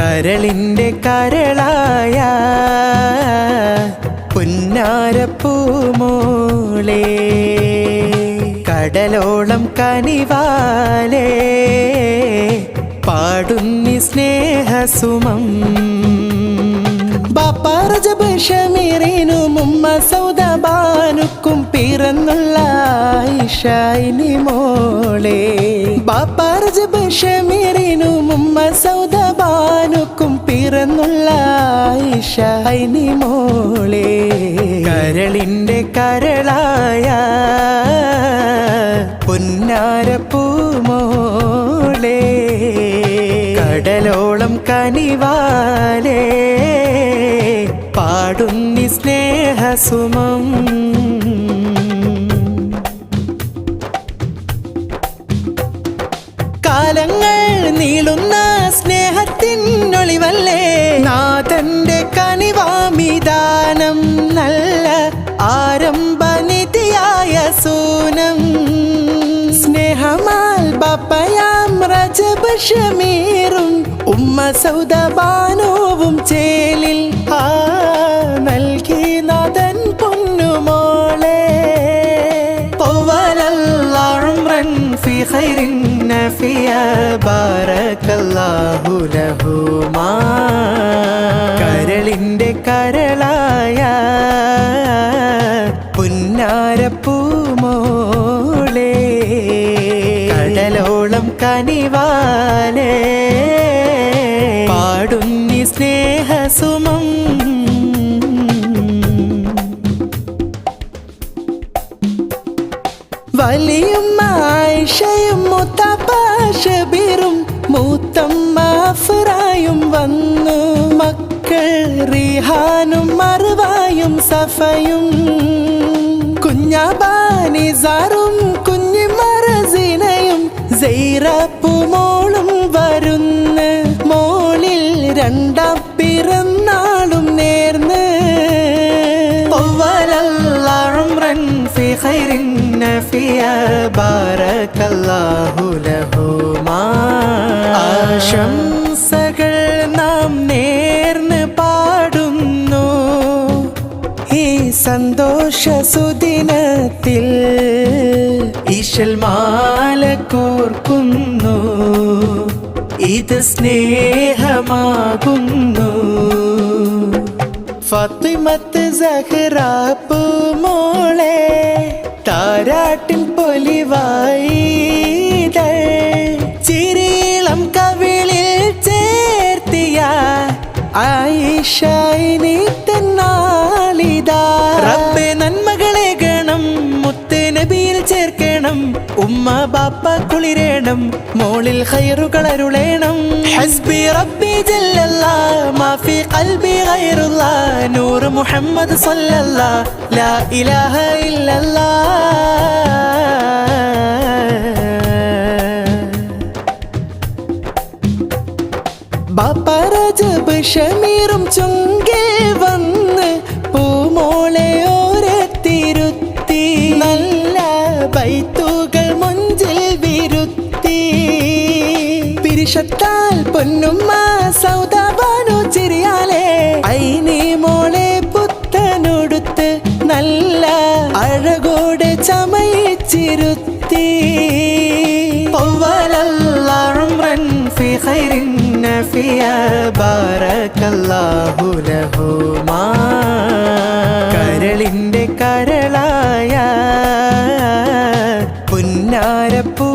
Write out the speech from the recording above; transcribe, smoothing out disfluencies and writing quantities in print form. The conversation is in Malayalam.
കരളിൻ്റെ കരളായ പുന്നാരപ്പൂമോളെ കടലോളം കനിവാലേ പാടുന്നി സ്നേഹസുമം ബാപ്പ റജബ് ഷമീറിനും ഉമ്മ സൗദ ബാനുക്കും പിറന്നുള്ള ആയിഷായിനി മോളെ ബാപ്പ റജബ് ഷമീറിനും ഉമ്മ സൗദ ബാനുക്കും പിറന്നുള്ള ആയിഷായിനി മോളെ കരളിൻ്റെ കരളായ പുന്നാരപ്പൂമോളെ കടലോളം കനിവാലേ പാടുന്നി സ്നേഹസുമം കാലങ്ങൾ നീളുന്ന സ്നേഹത്തിനൊളിവല്ലേ നാഥന്റെ കനിവാമിദാനം നല്ല ആരംഭനിധിയായ സൂനം സ്നേഹമാൽ ബാപ്പയാം റജബ് ഷമീറും ഉമ്മ സൗദ ബാനുവും ചേലിൽ നൽകി നാഥൻ പൊന്നുമോളെ في خير نافيا بارك الله لهما കരളിൻ്റെ കരളായ പുന്നാരപ്പൂമോളെ കടലോളം കനിവാലേ പാടുന്നി സ്നേഹസുമം വലിയുമ്മ ആയിഷയും മുത്തപ്പ ഷബീറും മൂത്തമ്മ അഫ്റായും വന്നു മക്കൾ റിഹാനും മർവായും സഫയും കുഞ്ഞാബാനിസാറും കുഞ്ഞിമറസിനയും സൈറപ്പുമോളും വരുന്ന് മോളിൽ രണ്ടാം പിറന്നാളും നേർന്ന് في خير نافيا بارك الله لهما ആശംസകൾ നാം നേർന്ന് പാടുന്നു ഈ സന്തോഷ സുദിനത്തിൽ ഈശൽ മാല കോർക്കുന്നു ഇത് സ്നേഹമാകുന്നു ഫാത്തിമത്ത് സഹ്റ പൂമോളെ താരാട്ടിൻ പൊലിവായി ചിരിളം കവിളിൽ ചേർത്തിയ ആയിഷായിനി തന്നാളിതാ റബ്ബേ നന്മകളെ ഗണം മുത്ത് നബിയിൽ ചേർക്കണം ഉമ്മ ബാപ്പ കുളിരേണം മോളിൽ ഖൈറുകൾ അരുളേണം ഹസ്ബി റബ്ബി ജല്ലല്ലാഹ് മാ ഫീ ഖൽബി ഗൈറുല്ലാഹ് നൂർ മുഹമ്മദ് സല്ലല്ലാഹ് ലാ ഇലാഹ ഇല്ലല്ലാഹ് ബാപ്പ റജബ് ഷമീറും ചുങ്കിൽ വന്ന് പൂമോളെ ഓരത്തിരുത്തി നല്ല ബൈത്തുകൾ മുഞ്ചിൽ വിരുത്തി പിരിശത്താൽ പൊന്നുമ്മ സൗദ ബാനു ചിരിയാലേ ഐനി മോളെ പുത്തനൊടുത്ത് നല്ല അഴകോടെ ചമയിച്ചിരുത്തി في خير نافيا بارك الله لهما കരളിൻ്റെ കരളായ പുന്നാരപ്പൂ